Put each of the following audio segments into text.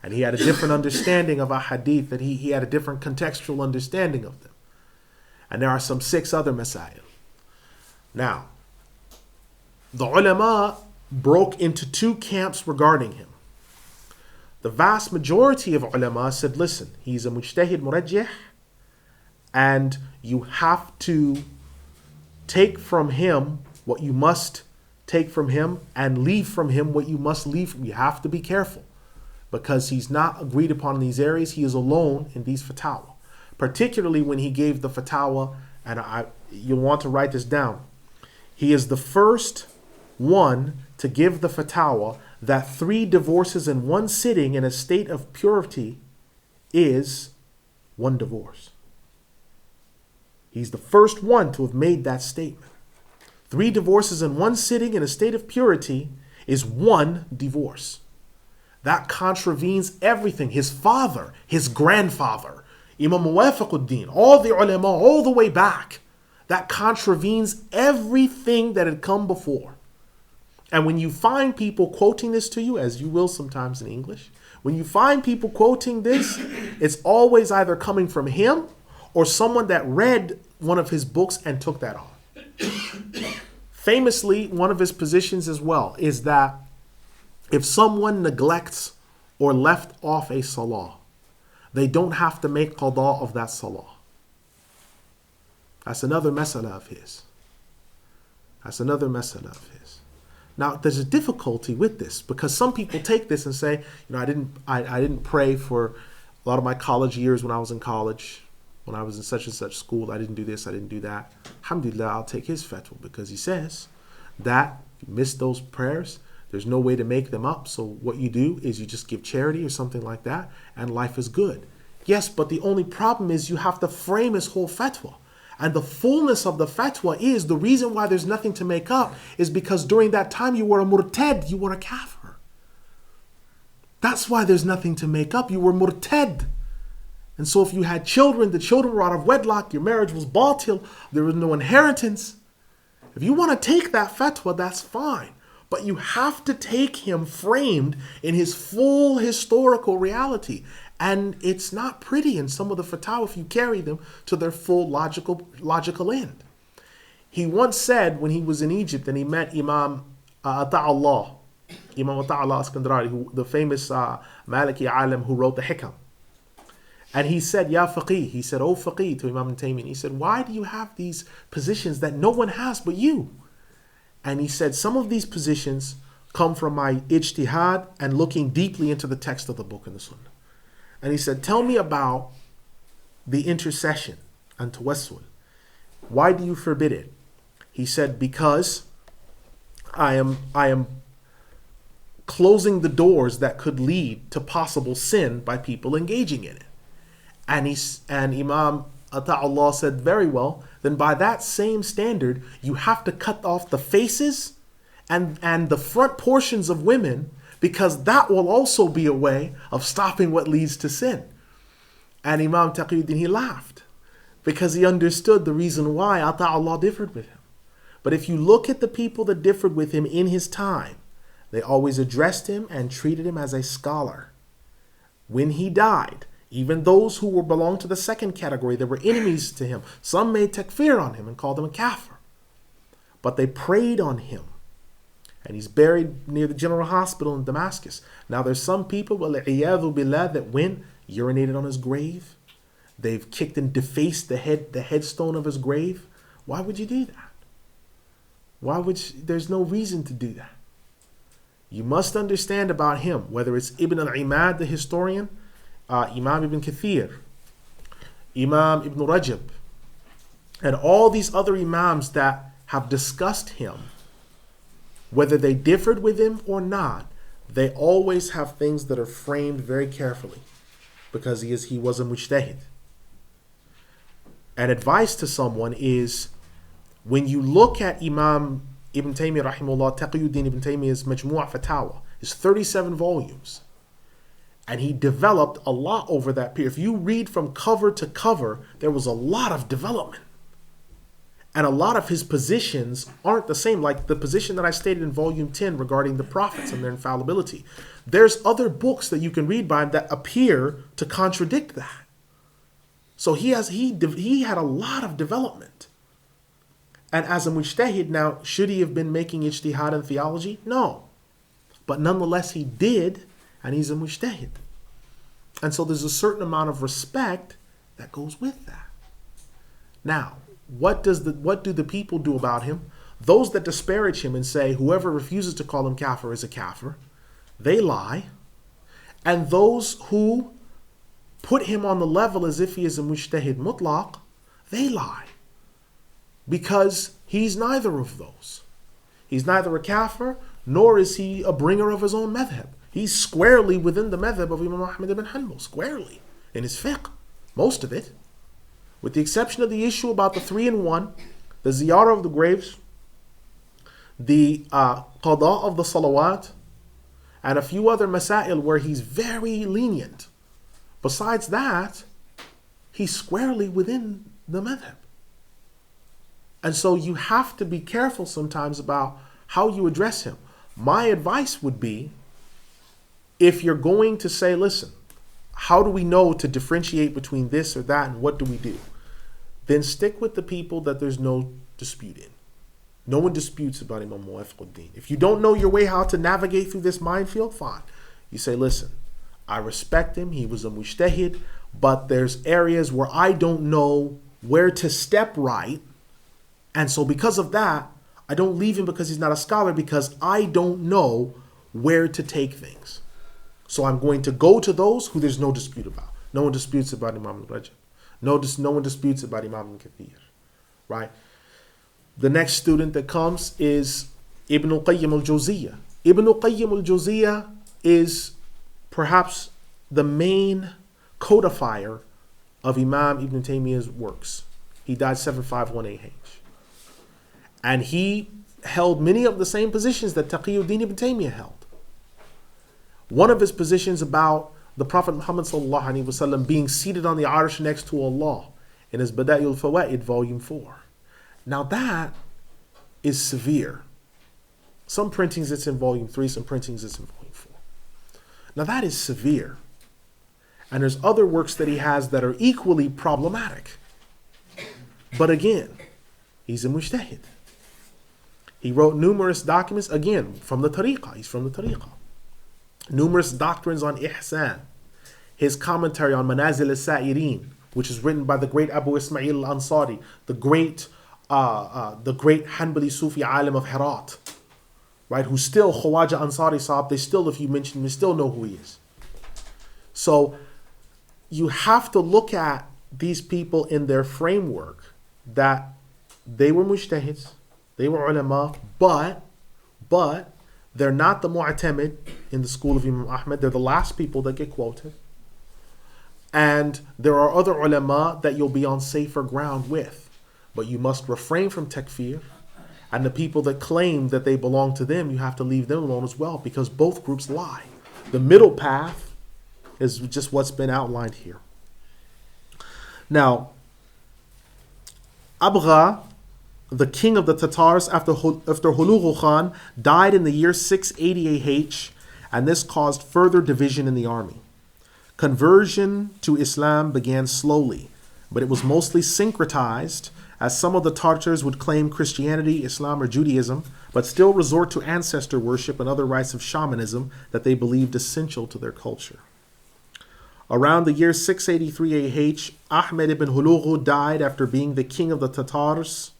And he had a different understanding of a hadith, that he had a different contextual understanding of them. And there are some 6 other masail. Now, the ulama broke into 2 camps regarding him. The vast majority of ulama said, listen, he's a mujtahid murajjih, and you have to take from him what you must take from him and leave from him what you must leave from him. You have to be careful because he's not agreed upon in these areas. He is alone in these fatwa, particularly when he gave the fatwa, and you'll want to write this down. He is the first one to give the fatwa that 3 divorces in one sitting in a state of purity is 1 divorce. He's the first one to have made that statement. 3 divorces in one sitting in a state of purity is 1 divorce. That contravenes everything. His father, his grandfather, Imam Muwafaquddin, all the ulama, all the way back. That contravenes everything that had come before. And when you find people quoting this to you, as you will sometimes in English, when you find people quoting this, it's always either coming from him or someone that read one of his books and took that on. Famously, one of his positions as well is that if someone neglects or left off a salah, they don't have to make qada of that salah. That's another mas'ala of his. Now, there's a difficulty with this because some people take this and say, I didn't pray for a lot of my college years when I was in college. When I was in such and such school, I didn't do this, I didn't do that. Alhamdulillah, I'll take his fatwa because he says that you miss those prayers, there's no way to make them up. So what you do is you just give charity or something like that, and life is good. Yes, but the only problem is you have to frame his whole fatwa. And the fullness of the fatwa is the reason why there's nothing to make up is because during that time you were a murtad, you were a kafir. That's why there's nothing to make up. You were murtad. And so if you had children, the children were out of wedlock, your marriage was batil, there was no inheritance. If you want to take that fatwa, that's fine. But you have to take him framed in his full historical reality. And it's not pretty in some of the fatwa if you carry them to their full logical end. He once said when he was in Egypt and he met Imam Ata'Allah, Imam Ata'Allah Askandarani, the famous Maliki alim who wrote the Hikam. And he said, Ya faqih, he said, oh faqih to Imam Taymiyyah. He said, why do you have these positions that no one has but you? And he said, some of these positions come from my ijtihad and looking deeply into the text of the book and the sunnah. And he said, tell me about the intercession and tawassul. Why do you forbid it? He said, because I am closing the doors that could lead to possible sin by people engaging in it. And Imam Ata'Allah said, very well, then by that same standard, you have to cut off the faces and the front portions of women, because that will also be a way of stopping what leads to sin. And Imam Taqi, he laughed because he understood the reason why Ata'Allah differed with him. But if you look at the people that differed with him in his time, they always addressed him and treated him as a scholar. When he died, even those who belonged to the second category, they were enemies to him. Some made takfir on him and called him a kafir. But they prayed on him. And he's buried near the General Hospital in Damascus. Now there's some people, وَالْعِيَاذُ بِاللَّهِ, that went, urinated on his grave. They've kicked and defaced the headstone of his grave. Why would you do that? There's no reason to do that. You must understand about him, whether it's Ibn al-Imad, the historian, Imam Ibn Kathir, Imam Ibn Rajab, and all these other imams that have discussed him, whether they differed with him or not, they always have things that are framed very carefully because he was a mujtahid. And advice to someone is, when you look at Imam Ibn Taymiyyah rahimahullah, Taqiyuddin Ibn Taymiyyah's Majmu' Fatawa, is 37 volumes. And he developed a lot over that period. If you read from cover to cover, there was a lot of development. And a lot of his positions aren't the same, like the position that I stated in volume 10 regarding the prophets and their infallibility. There's other books that you can read by him that appear to contradict that. So he had a lot of development. And as a mujtahid now, should he have been making ijtihad in theology? No. But nonetheless, he did, and he's a mujtahid. And so there's a certain amount of respect that goes with that. Now, what do the people do about him? Those that disparage him and say whoever refuses to call him kafir is a kafir, they lie. And those who put him on the level as if he is a mujtahid mutlaq, they lie. Because he's neither of those. He's neither a kafir, nor is he a bringer of his own madhab. He's squarely within the madhab of Imam Ahmad ibn Hanbal, squarely, in his fiqh, most of it. With the exception of the issue about the 3-in-1, the ziyarah of the graves, the qada of the salawat, and a few other masail where he's very lenient. Besides that, he's squarely within the madhab. And so you have to be careful sometimes about how you address him. My advice would be, if you're going to say, listen, how do we know to differentiate between this or that and what do we do? Then stick with the people that there's no dispute in. No one disputes about Imam Muwafiquddin. If you don't know your way how to navigate through this minefield, fine. You say, listen, I respect him, he was a mujtahid, but there's areas where I don't know where to step right. And so because of that, I don't leave him because he's not a scholar, because I don't know where to take things. So I'm going to go to those who there's no dispute about. No one disputes about Imam al-Rajab. No one disputes about Imam al-Kathir. Right? The next student that comes is Ibn al-Qayyim al-Jawziyah. Ibn al-Qayyim al-Jawziyah is perhaps the main codifier of Imam Ibn Taymiyyah's works. He died 751 AH. And he held many of the same positions that Taqiyuddin ibn Taymiyyah held. One of his positions about the Prophet Muhammad ﷺ being seated on the Arsh next to Allah in his Bada'il Fawaid, volume 4. Now that is severe. Some printings it's in volume 3, some printings it's in volume 4. Now that is severe. And there's other works that he has that are equally problematic. But again, he's a mujtahid. He wrote numerous documents, again, from the tariqah. He's from the tariqah. Numerous doctrines on ihsan. His commentary on Manazil al-Sa'irin, which is written by the great Abu Ismail al-Ansari, the great Hanbali Sufi alim of Herat, right? Who's still Khawaja Ansari Sahab. They still, if you mention him, they still know who he is. So you have to look at these people in their framework, that they were mujtahids, they were ulama, but they're not the mu'tamid in the school of Imam Ahmad. They're the last people that get quoted. And there are other ulama that you'll be on safer ground with. But you must refrain from takfir. And the people that claim that they belong to them, you have to leave them alone as well, because both groups lie. The middle path is just what's been outlined here. Now, Abgha, the king of the Tatars after Hulugu Khan, died in the year 680 AH, and this caused further division in the army. Conversion to Islam began slowly, but it was mostly syncretized, as some of the Tatars would claim Christianity, Islam, or Judaism, but still resort to ancestor worship and other rites of shamanism that they believed essential to their culture. Around the year 683 AH, Ahmed ibn Hulugu died after being the king of the Tatars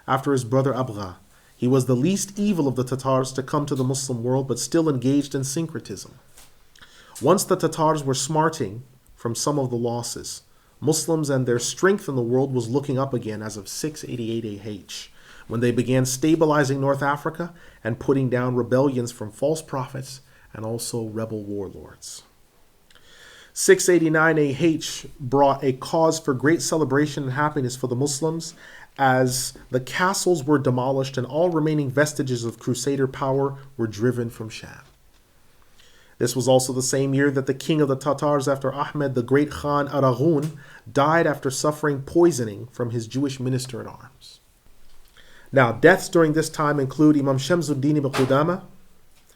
after his brother Abgha. He was the least evil of the Tatars to come to the Muslim world, but still engaged in syncretism. Once the Tatars were smarting from some of the losses, Muslims and their strength in the world was looking up again as of 688 AH, when they began stabilizing North Africa and putting down rebellions from false prophets and also rebel warlords. 689 AH brought a cause for great celebration and happiness for the Muslims, as the castles were demolished and all remaining vestiges of Crusader power were driven from Sham. This was also the same year that the king of the Tatars after Ahmed, the great Khan Araghun, died after suffering poisoning from his Jewish minister-at-arms. Now, deaths during this time include Imam Shamsuddin ibn Qudama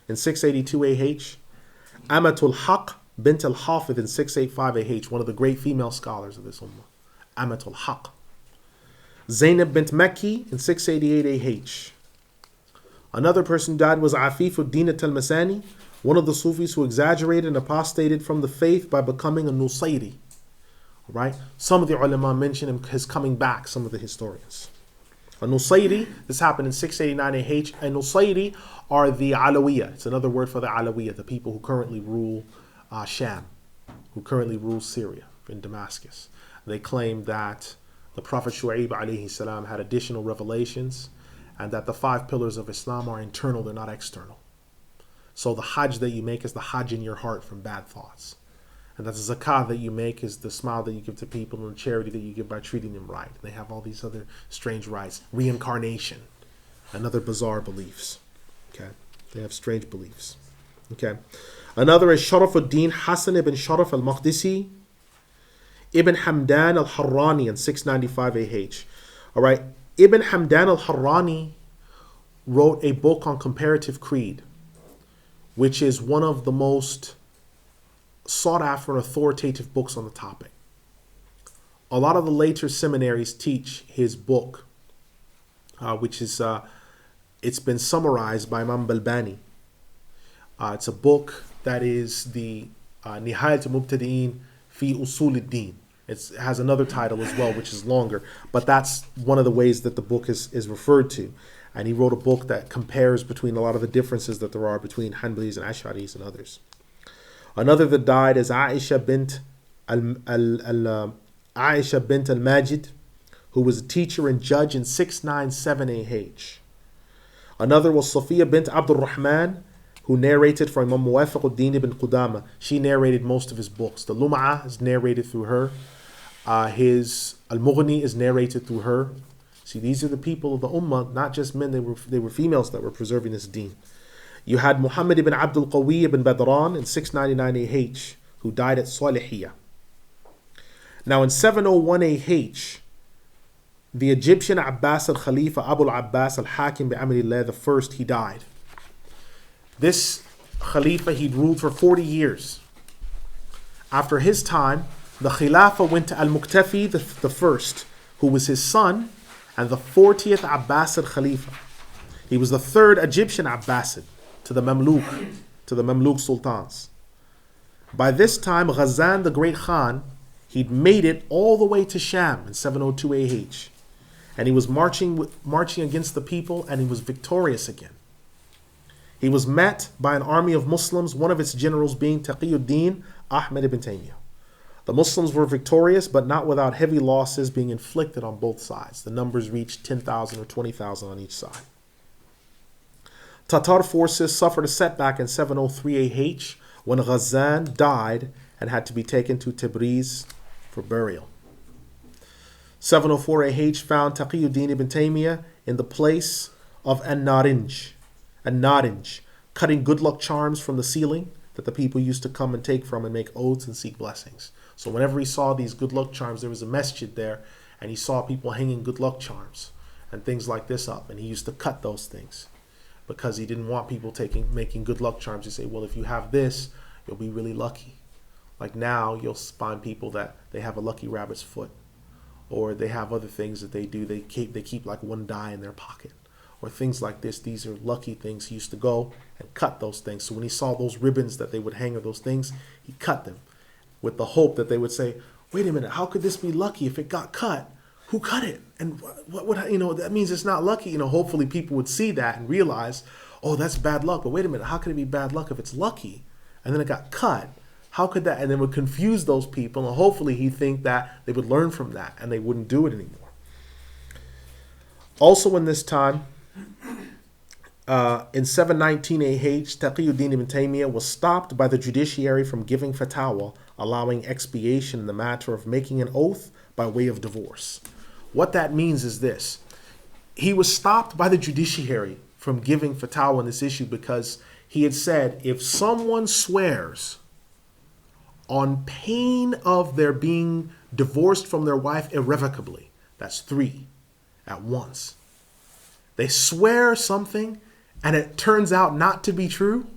in 682 AH, Amatul Haq bint al-Hafidh in 685 AH, one of the great female scholars of this ummah. Amatul Haq. Zainab bint Makki in 688 AH. Another person who died was Afifuddin al-Masani, one of the Sufis who exaggerated and apostated from the faith by becoming a Nusayri. Right? Some of the ulama mention him as coming back, some of the historians. A Nusayri, this happened in 689 AH. A Nusayri are the Alawiyah. It's another word for the Alawiyah, the people who currently rule Sham, who currently rule Syria in Damascus. They claim that the Prophet Shu'aib alayhi salam had additional revelations and that the 5 pillars of Islam are internal, they're not external. So the Hajj that you make is the Hajj in your heart from bad thoughts. And that the zakah that you make is the smile that you give to people and the charity that you give by treating them right. They have all these other strange rites. Reincarnation and other bizarre beliefs. Okay, they have strange beliefs. Okay, another is Sharafuddin Hassan ibn Sharaf al-Maqdisi, Ibn Hamdan al-Harrani in 695 AH. All right, Ibn Hamdan al-Harrani wrote a book on comparative creed, which is one of the most sought after and authoritative books on the topic. A lot of the later seminaries teach his book, which is it's been summarized by Imam Balbani. It's a book that is the Nihayat al-Mubtadi'in fi Usul al-Din. It has another title as well, which is longer, but that's one of the ways that the book is referred to. And he wrote a book that compares between a lot of the differences that there are between Hanbalis and Ash'aris and others. Another that died is Aisha bint al-Majid, who was a teacher and judge in 697 AH. Another was Safiya bint Abdul Rahman, who narrated from Imam Muwafiq al-Din ibn Qudama. She narrated most of his books. The Lum'ah is narrated through her. His Al-Mughni is narrated through her. See, these are the people of the Ummah, not just men, they were females that were preserving this deen. You had Muhammad ibn Abdul Qawi ibn Badran in 699 AH, who died at Salihiyah. Now in 701 AH, the Egyptian Abbas al-Khalifa Abu al-Abbas al-Hakim bi-Amrillah the first, he died. This Khalifa, he'd ruled for 40 years. After his time, the Khilafah went to Al-Muqtafi the first, who was his son, and the 40th Abbasid Khalifa. He was the 3rd Egyptian Abbasid to the Mamluk sultans. By this time, Ghazan, the great Khan, he'd made it all the way to Sham in 702 AH. And he was marching against the people, and he was victorious again. He was met by an army of Muslims, one of its generals being Taqiyuddin Ahmed ibn Taymiyyah. The Muslims were victorious, but not without heavy losses being inflicted on both sides. The numbers reached 10,000 or 20,000 on each side. Tatar forces suffered a setback in 703 AH when Ghazan died and had to be taken to Tabriz for burial. 704 AH found Taqiyuddin ibn Taymiyyah in the place of An-Narinj, cutting good luck charms from the ceiling that the people used to come and take from and make oaths and seek blessings. So whenever he saw these good luck charms, there was a masjid there, and he saw people hanging good luck charms and things like this up, and he used to cut those things because he didn't want people making good luck charms. He say, well, if you have this, you'll be really lucky. Like now, you'll find people that they have a lucky rabbit's foot, or they have other things that they do. They keep like one die in their pocket, or things like this. These are lucky things. He used to go and cut those things. So when he saw those ribbons that they would hang or those things, he cut them with the hope that they would say, wait a minute, how could this be lucky if it got cut? Who cut it? And what would, that means it's not lucky. Hopefully people would see that and realize, oh, that's bad luck. But wait a minute, how could it be bad luck if it's lucky? And then it got cut. How could that? And then would confuse those people. And hopefully he'd think that they would learn from that and they wouldn't do it anymore. Also in this time, in 719 AH, Taqiyuddin ibn Taymiyyah was stopped by the judiciary from giving fatwa, allowing expiation in the matter of making an oath by way of divorce. What that means is this. He was stopped by the judiciary from giving fatwa on this issue because he had said, if someone swears on pain of their being divorced from their wife irrevocably, that's 3 at once, They swear something and it turns out not to be true.